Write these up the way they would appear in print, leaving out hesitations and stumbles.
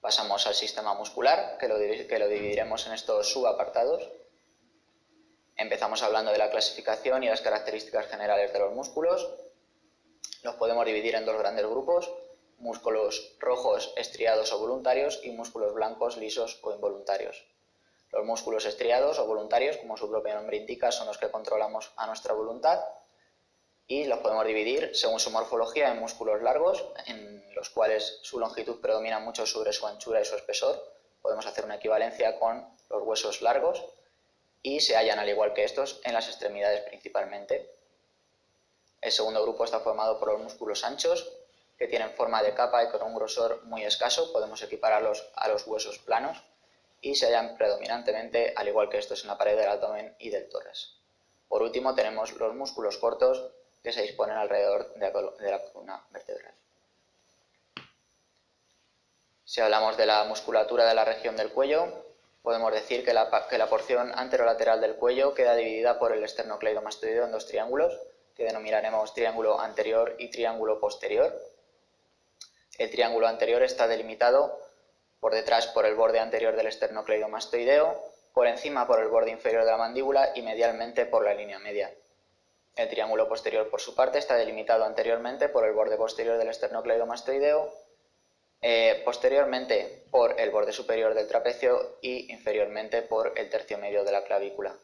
Pasamos al sistema muscular, que lo dividiremos en estos subapartados. Empezamos hablando de la clasificación y las características generales de los músculos. Los podemos dividir en dos grandes grupos: músculos rojos estriados o voluntarios y músculos blancos lisos o involuntarios. Los músculos estriados o voluntarios, como su propio nombre indica, son los que controlamos a nuestra voluntad, y los podemos dividir según su morfología en músculos largos, en los cuales su longitud predomina mucho sobre su anchura y su espesor. Podemos hacer una equivalencia con los huesos largos, y se hallan, al igual que estos, en las extremidades principalmente. El segundo grupo está formado por los músculos anchos, que tienen forma de capa y con un grosor muy escaso. Podemos equipararlos a los huesos planos, y se hallan predominantemente, al igual que estos, en la pared del abdomen y del tórax. Por último, tenemos los músculos cortos, que se disponen alrededor de la columna vertebral. Si hablamos de la musculatura de la región del cuello, podemos decir que la porción anterolateral del cuello queda dividida por el esternocleidomastoideo en dos triángulos, que denominaremos triángulo anterior y triángulo posterior. El triángulo anterior está delimitado por detrás por el borde anterior del esternocleidomastoideo, por encima por el borde inferior de la mandíbula y medialmente por la línea media. El triángulo posterior, por su parte, está delimitado anteriormente por el borde posterior del esternocleidomastoideo, posteriormente por el borde superior del trapecio y inferiormente por el tercio medio de la clavícula.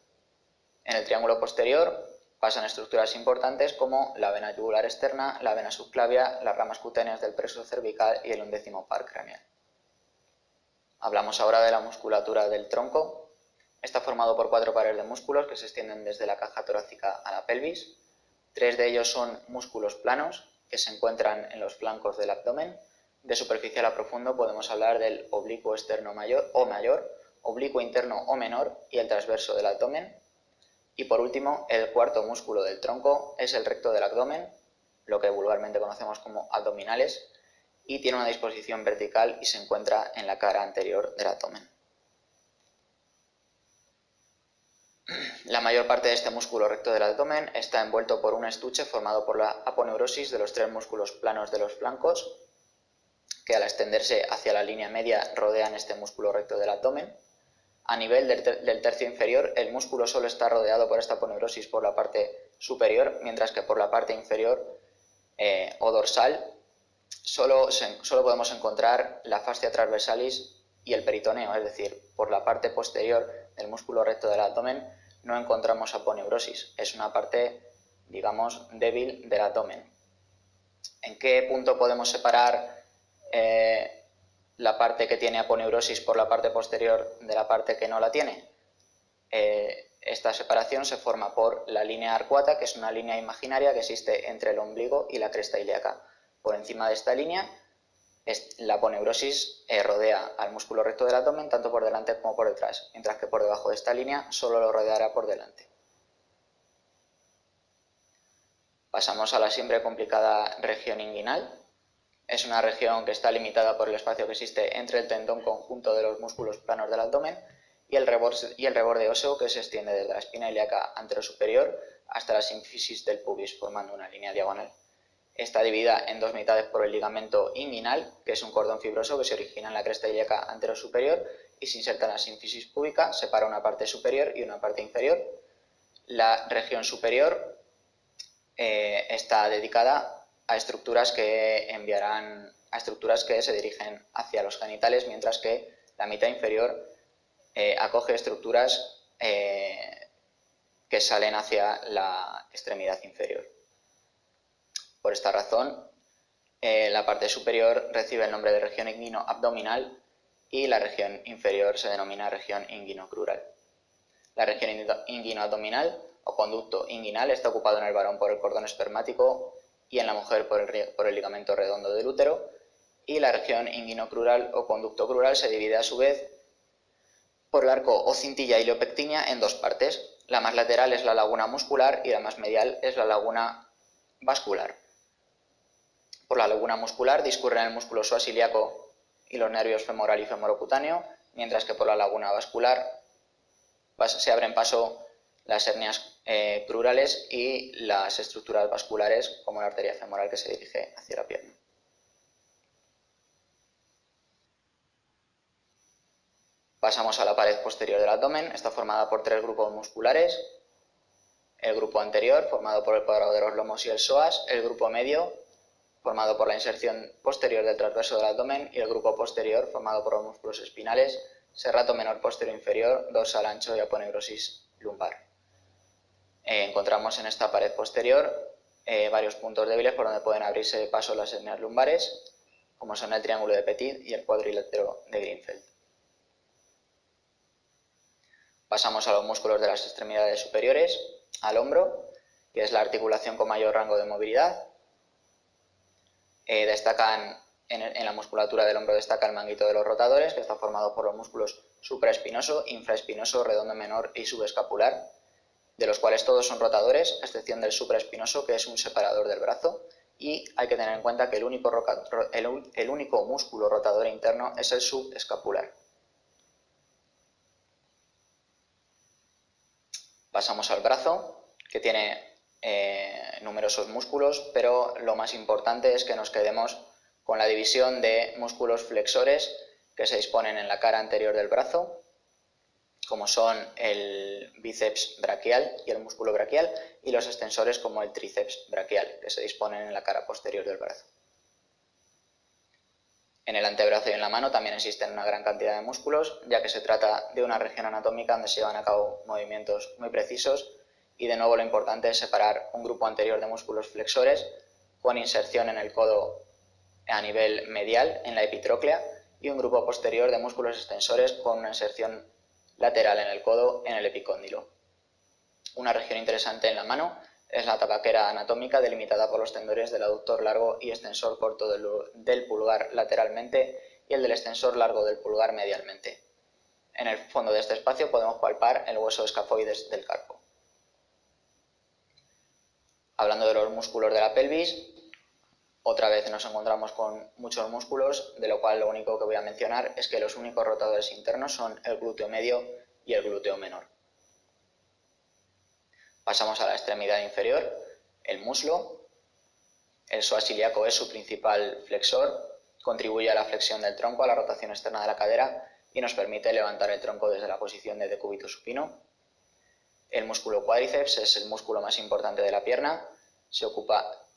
En el triángulo posterior pasan estructuras importantes como la vena yugular externa, la vena subclavia, las ramas cutáneas del plexo cervical y el 11º par craneal. Hablamos ahora de la musculatura del tronco. Está formado por 4 pares de músculos que se extienden desde la caja torácica a la pelvis. 3 de ellos son músculos planos, que se encuentran en los flancos del abdomen. De superficial a profundo podemos hablar del oblicuo externo mayor o mayor, oblicuo interno o menor y el transverso del abdomen. Y por último, el cuarto músculo del tronco es el recto del abdomen, lo que vulgarmente conocemos como abdominales, y tiene una disposición vertical y se encuentra en la cara anterior del abdomen. La mayor parte de este músculo recto del abdomen está envuelto por un estuche formado por la aponeurosis de los 3 músculos planos de los flancos, que al extenderse hacia la línea media rodean este músculo recto del abdomen. A nivel del tercio inferior, el músculo solo está rodeado por esta aponeurosis por la parte superior, mientras que por la parte inferior o dorsal solo podemos encontrar la fascia transversalis y el peritoneo, es decir, por la parte posterior del músculo recto del abdomen no encontramos aponeurosis. Es una parte, digamos, débil del abdomen. ¿En qué punto podemos separar la parte que tiene aponeurosis por la parte posterior de la parte que no la tiene? Esta separación se forma por la línea arcuata, que es una línea imaginaria que existe entre el ombligo y la cresta ilíaca. Por encima de esta línea, la aponeurosis rodea al músculo recto del abdomen tanto por delante como por detrás, mientras que por debajo de esta línea solo lo rodeará por delante. Pasamos a la siempre complicada región inguinal. Es una región que está limitada por el espacio que existe entre el tendón conjunto de los músculos planos del abdomen y el reborde óseo, que se extiende desde la espina ilíaca anterosuperior hasta la sínfisis del pubis, formando una línea diagonal. Está dividida en dos mitades por el ligamento inguinal, que es un cordón fibroso que se origina en la cresta ilíaca anterosuperior y se inserta en la sínfisis púbica, separa una parte superior y una parte inferior. La región superior está dedicada a estructuras que se dirigen hacia los genitales, mientras que la mitad inferior acoge estructuras que salen hacia la extremidad inferior. Por esta razón, la parte superior recibe el nombre de región inguino-abdominal y la región inferior se denomina región inguino-crural. La región inguino-abdominal o conducto inguinal está ocupado en el varón por el cordón espermático y en la mujer por el ligamento redondo del útero, y la región inguino-crural o conducto crural se divide a su vez por el arco o cintilla iliopectínea en dos partes. La más lateral es la laguna muscular y la más medial es la laguna vascular. Por la laguna muscular discurren el músculo psoas-ilíaco y los nervios femoral y femorocutáneo, mientras que por la laguna vascular se abren paso las hernias crurales y las estructuras vasculares, como la arteria femoral que se dirige hacia la pierna. Pasamos a la pared posterior del abdomen. Está formada por 3 grupos musculares. El grupo anterior, formado por el cuadrado de los lomos y el psoas. El grupo medio, formado por la inserción posterior del transverso del abdomen. Y el grupo posterior, formado por los músculos espinales, serrato menor posterior inferior, dorsal ancho y aponeurosis lumbar. Encontramos en esta pared posterior varios puntos débiles por donde pueden abrirse paso las hernias lumbares, como son el triángulo de Petit y el cuadrilátero de Greenfeld. Pasamos a los músculos de las extremidades superiores, al hombro, que es la articulación con mayor rango de movilidad. Destacan en la musculatura del hombro destaca el manguito de los rotadores, que está formado por los músculos supraespinoso, infraespinoso, redondo menor y subescapular, de los cuales todos son rotadores, a excepción del supraespinoso, que es un separador del brazo, y hay que tener en cuenta que el único músculo rotador interno es el subescapular. Pasamos al brazo, que tiene numerosos músculos, pero lo más importante es que nos quedemos con la división de músculos flexores que se disponen en la cara anterior del brazo, como son el bíceps braquial y el músculo braquial, y los extensores como el tríceps braquial, que se disponen en la cara posterior del brazo. En el antebrazo y en la mano también existen una gran cantidad de músculos, ya que se trata de una región anatómica donde se llevan a cabo movimientos muy precisos, y de nuevo lo importante es separar un grupo anterior de músculos flexores con inserción en el codo a nivel medial, en la epitróclea, y un grupo posterior de músculos extensores con una inserción lateral en el codo, en el epicóndilo. Una región interesante en la mano es la tabaquera anatómica, delimitada por los tendones del aductor largo y extensor corto del pulgar lateralmente y el del extensor largo del pulgar medialmente. En el fondo de este espacio podemos palpar el hueso escafoides del carpo. Hablando de los músculos de la pelvis, otra vez nos encontramos con muchos músculos, de lo cual lo único que voy a mencionar es que los únicos rotadores internos son el glúteo medio y el glúteo menor. Pasamos a la extremidad inferior, el muslo. El psoas ilíaco es su principal flexor, contribuye a la flexión del tronco, a la rotación externa de la cadera y nos permite levantar el tronco desde la posición de decúbito supino. El músculo cuádriceps es el músculo más importante de la pierna,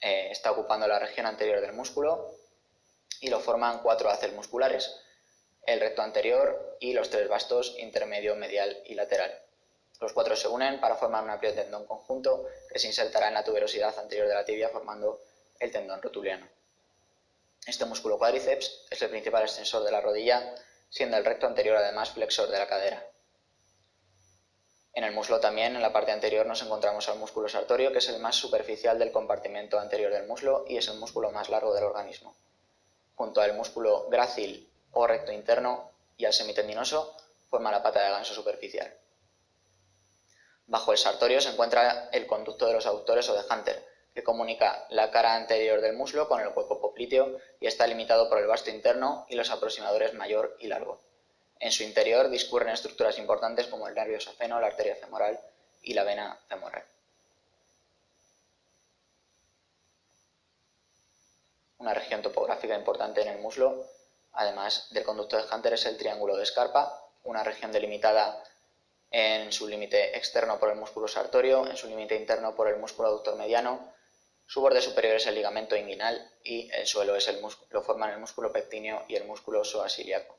está ocupando la región anterior del músculo y lo forman 4 haces musculares, el recto anterior y los 3 vastos intermedio, medial y lateral. Los 4 se unen para formar un amplio tendón conjunto que se insertará en la tuberosidad anterior de la tibia formando el tendón rotuliano. Este músculo cuádriceps es el principal extensor de la rodilla, siendo el recto anterior además flexor de la cadera. En el muslo también, en la parte anterior, nos encontramos al músculo sartorio, que es el más superficial del compartimento anterior del muslo y es el músculo más largo del organismo. Junto al músculo grácil o recto interno y al semitendinoso, forma la pata de ganso superficial. Bajo el sartorio se encuentra el conducto de los aductores o de Hunter, que comunica la cara anterior del muslo con el hueco popliteo y está limitado por el vasto interno y los aproximadores mayor y largo. En su interior discurren estructuras importantes como el nervio safeno, la arteria femoral y la vena femoral. Una región topográfica importante en el muslo, además del conducto de Hunter, es el triángulo de Scarpa, una región delimitada en su límite externo por el músculo sartorio, en su límite interno por el músculo aductor mediano. Su borde superior es el ligamento inguinal y el suelo lo forman el músculo pectíneo y el músculo psoas ilíaco.